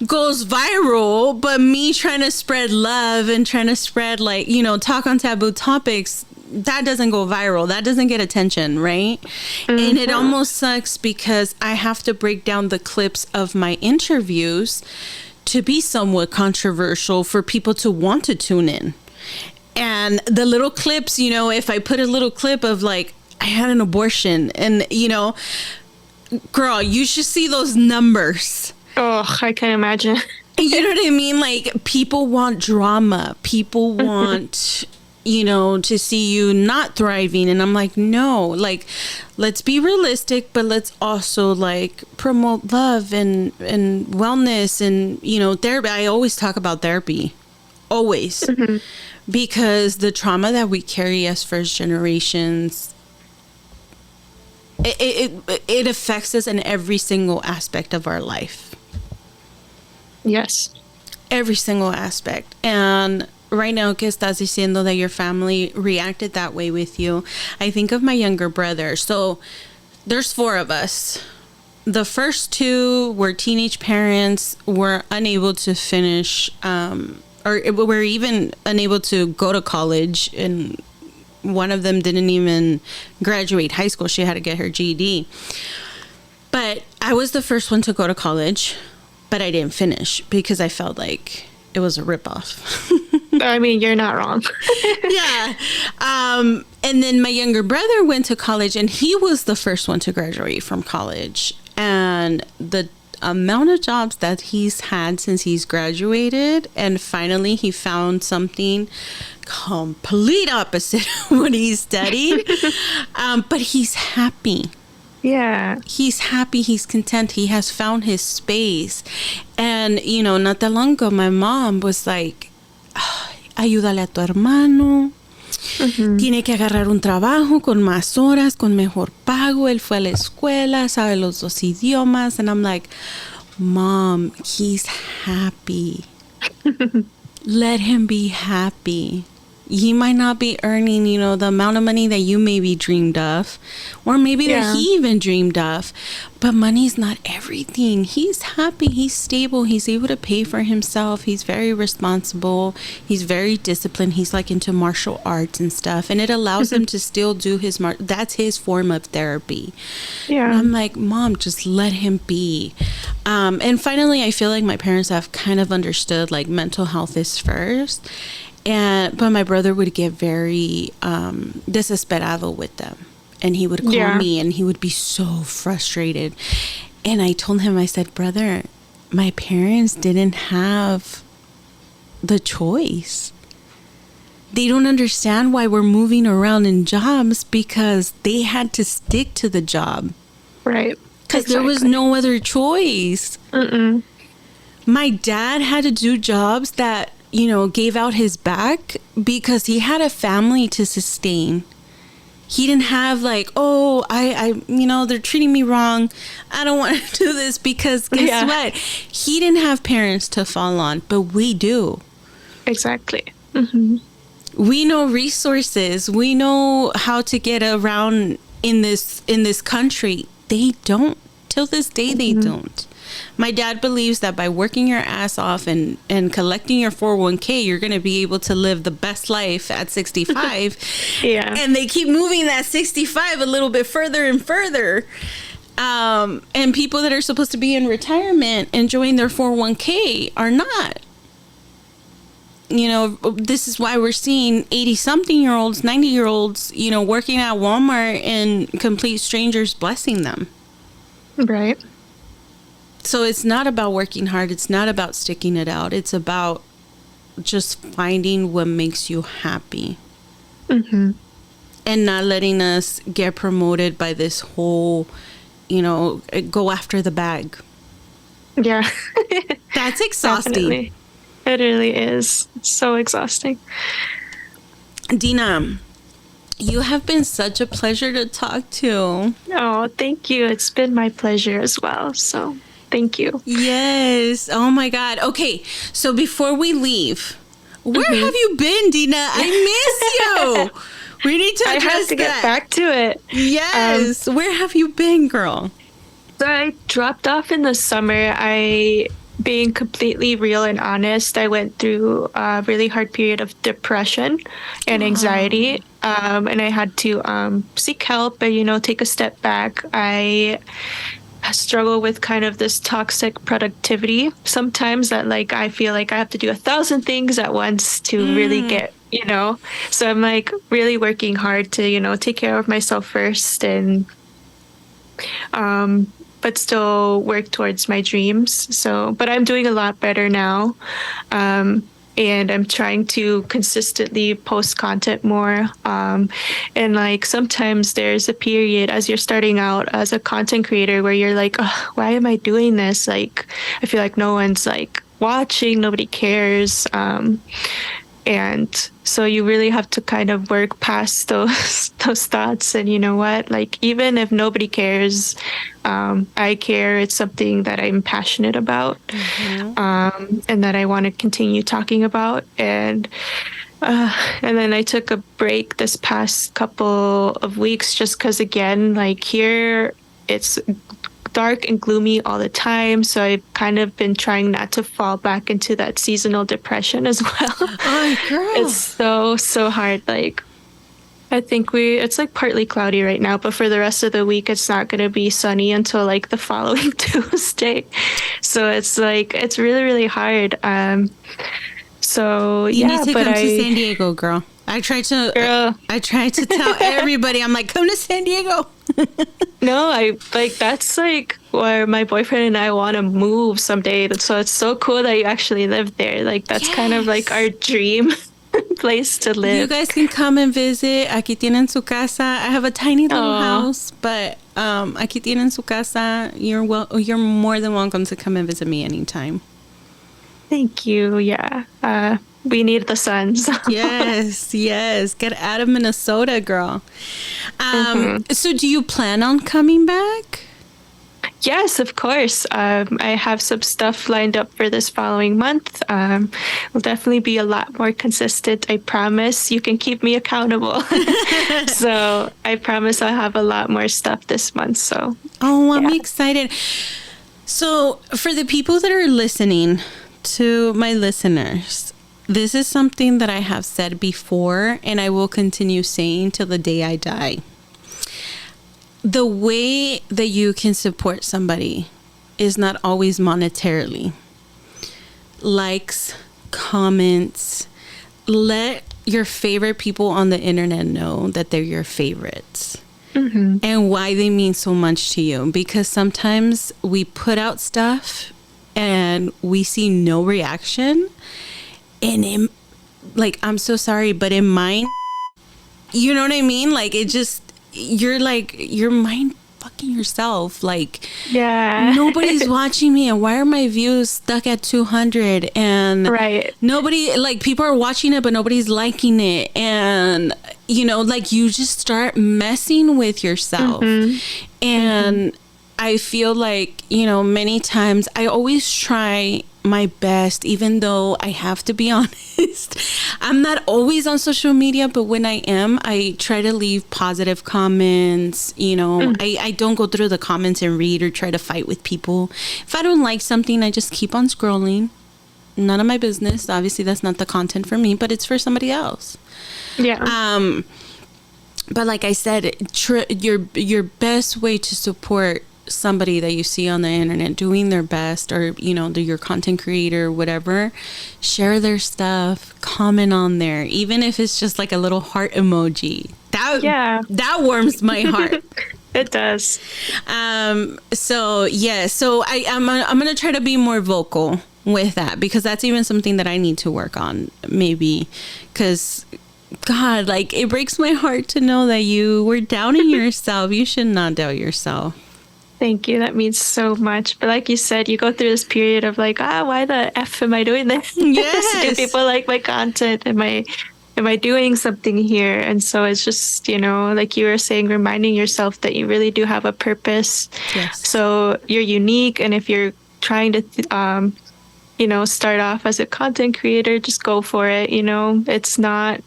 goes viral, but me trying to spread love and trying to spread, like, you know, talk on taboo topics, that doesn't go viral. That doesn't get attention, right? And it almost sucks because I have to break down the clips of my interviews to be somewhat controversial for people to want to tune in. And the little clips, you know, if I put a little clip of like, I had an abortion and, you know, girl, you should see those numbers. Oh, I can imagine. You know what I mean? Like, people want drama. People want, you know, to see you not thriving. And I'm like, no, like, let's be realistic, but let's also like promote love and wellness and, you know, therapy. I always talk about therapy, always, because the trauma that we carry as first generations, it affects us in every single aspect of our life. Yes. Every single aspect. And right now, que estás diciendo that your family reacted that way with you, I think of my younger brother. So there's 4 of us. The first 2 were teenage parents, were unable to finish, or were even unable to go to college, and one of them didn't even graduate high school. She had to get her GED. But I was the first one to go to college, but I didn't finish because I felt like it was a ripoff. I mean, you're not wrong. Yeah. And then my younger brother went to college, and he was the first one to graduate from college. And amount of jobs that he's had since he's graduated, and finally he found something complete opposite of what he studied. But he's happy. Yeah. He's happy. He's content. He has found his space. And, you know, not that long ago, my mom was like, ayúdale a tu hermano. Tiene que agarrar un trabajo con más horas, con mejor pago. Él fue a la escuela, sabe los dos idiomas. And I'm like, Mom, he's happy. Let him be happy. He might not be earning, you know, the amount of money that you maybe dreamed of, or maybe that he even dreamed of, but money's not everything. He's happy. He's stable. He's able to pay for himself. He's very responsible. He's very disciplined. He's like into martial arts and stuff, and it allows him to still do his that's his form of therapy. Yeah. And I'm like, Mom, just let him be. And finally, I feel like my parents have kind of understood like mental health is first. But my brother would get very desesperado with them. And he would call me and he would be so frustrated. And I told him, I said, brother, my parents didn't have the choice. They don't understand why we're moving around in jobs because they had to stick to the job. Right. Because there was no other choice. My dad had to do jobs that, you know, gave out his back because he had a family to sustain. He didn't have like, oh, I you know, they're treating me wrong. I don't want to do this because guess what? He didn't have parents to fall on, but we do. Exactly. We know resources. We know how to get around in this country. They don't. Till this day, they don't. My dad believes that by working your ass off and collecting your 401k, you're going to be able to live the best life at 65. And they keep moving that 65 a little bit further and further. And people that are supposed to be in retirement enjoying their 401k are not. You know, this is why we're seeing 80-something-year-olds, 90-year-olds, you know, working at Walmart and complete strangers blessing them. Right. So it's not about working hard. It's not about sticking it out. It's about just finding what makes you happy. And not letting us get promoted by this whole, you know, go after the bag. Yeah. That's exhausting. Definitely. It really is. It's so exhausting. Dina, you have been such a pleasure to talk to. Oh, thank you. It's been my pleasure as well. So thank you. Yes. Oh my God. Okay. So before we leave, where have you been, Dina? I miss you. We need to address I have to get back to it. Yes. Where have you been, girl? So I dropped off in the summer. Being completely real and honest, I went through a really hard period of depression and anxiety. And I had to seek help and, you know, take a step back. I struggle with kind of this toxic productivity sometimes that like I feel like I have to do 1,000 things at once to really get, you know. So I'm like really working hard to, you know, take care of myself first and but still work towards my dreams. So, but I'm doing a lot better now. And I'm trying to consistently post content more. And like sometimes there's a period as you're starting out as a content creator where you're like, oh, why am I doing this? Like, I feel like no one's like watching, nobody cares. And so you really have to kind of work past those thoughts. And you know what? Like, even if nobody cares, I care. It's something that I'm passionate about, and that I want to continue talking about. And then I took a break this past couple of weeks just because, again, like here, it's dark and gloomy all the time. So I've kind of been trying not to fall back into that seasonal depression as well. Oh, girl. It's so hard. Like, I think it's like partly cloudy right now, but for the rest of the week, it's not going to be sunny until like the following Tuesday. So it's like, it's really, really hard. So you need to come to San Diego, girl. Girl. I tried to tell everybody. I'm like, come to San Diego. No, that's like where my boyfriend and I want to move someday. So it's so cool that you actually live there. Like that's kind of like our dream place to live. You guys can come and visit. Aquí tienen su casa. I have a tiny little house, but aquí tienen su casa. You're more than welcome to come and visit me anytime. Thank you. Yeah. We need the sun. So. Yes. Get out of Minnesota, girl. So do you plan on coming back? Yes, of course. I have some stuff lined up for this following month. Will definitely be a lot more consistent. I promise. You can keep me accountable. So I promise I'll have a lot more stuff this month. So. Oh, I'm excited. So for the people that are listening, to my listeners, this is something that I have said before, and I will continue saying till the day I die. The way that you can support somebody is not always monetarily. Likes, comments. Let your favorite people on the internet know that they're your favorites. Mm-hmm. And why they mean so much to you. Because sometimes we put out stuff and we see no reaction. And I'm so sorry, but in mine, you know what I mean? Like, it just, you're mind fucking yourself. Like, yeah, nobody's watching me, and why are my views stuck at 200? And right, nobody, like, people are watching it, but nobody's liking it. And, you just start messing with yourself. Mm-hmm. And I feel like, many times I always try my best, even though I have to be honest. I'm not always on social media, but when I am, I try to leave positive comments. I don't go through the comments and read or try to fight with people. If I don't like something, I just keep on scrolling. None of my business. Obviously, that's not the content for me, but it's for somebody else. Yeah. But like I said, your best way to support somebody that you see on the internet doing their best, or your content creator, whatever, share their stuff, comment on there, even if it's just like a little heart emoji. That warms my heart. It does. So I'm gonna try to be more vocal with that, because that's even something that I need to work on, maybe, because God, like, it breaks my heart to know that you were doubting yourself. You should not doubt yourself. Thank you. That means so much. But like you said, you go through this period of like, why the F am I doing this? Yes. Do people like my content? Am I doing something here? And so it's just, like you were saying, reminding yourself that you really do have a purpose. Yes. So you're unique. And if you're trying to, start off as a content creator, just go for it. It's not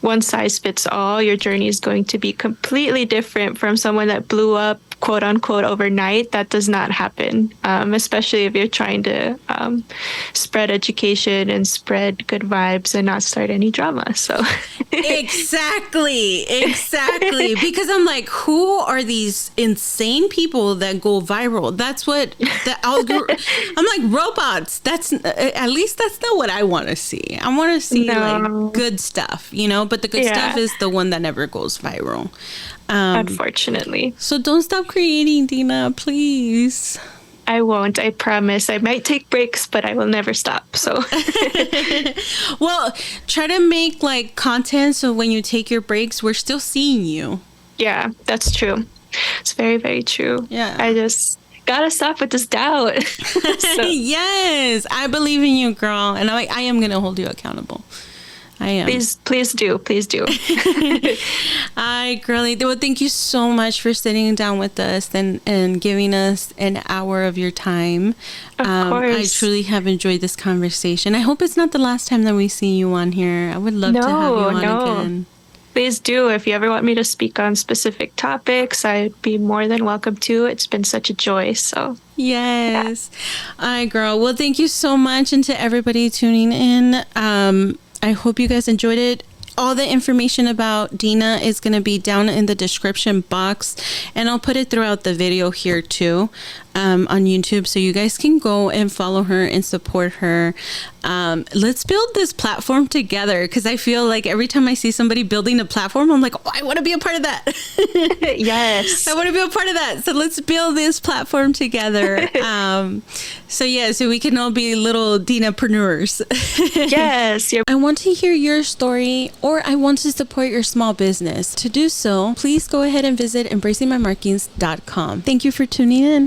one size fits all. Your journey is going to be completely different from someone that blew up, quote unquote, overnight. That does not happen, especially if you're trying to spread education and spread good vibes and not start any drama. So Exactly. Because I'm like, who are these insane people that go viral? That's what I'm like, robots. That's at least that's not what I want to see. I want to see like good stuff, but the good stuff is the one that never goes viral. Unfortunately. So don't stop creating, Dina, please. I won't. I promise. I might take breaks, but I will never stop. So, well, try to make like content so when you take your breaks, we're still seeing you. Yeah, that's true. It's very, very true. Yeah. I just gotta stop with this doubt. So. Yes, I believe in you, girl, and I am gonna hold you accountable. I am. Please do. Hi, girlie. Well, thank you so much for sitting down with us and giving us an hour of your time. Of course. I truly have enjoyed this conversation. I hope it's not the last time that we see you on here. I would love to have you on again. Please do. If you ever want me to speak on specific topics, I'd be more than welcome to. It's been such a joy. So yes. Yeah. All right, girl. Well, thank you so much. And to everybody tuning in, I hope you guys enjoyed it. All the information about Dina is going to be down in the description box, and I'll put it throughout the video here too, on YouTube, so you guys can go and follow her and support her. let's build this platform together, because I feel like every time I see somebody building a platform, I'm like, oh, I want to be a part of that. Yes. I want to be a part of that. So let's build this platform together. So we can all be little Dinapreneurs. Yes. I want to hear your story, or I want to support your small business. To do so, please go ahead and visit embracingmymarkings.com. Thank you for tuning in.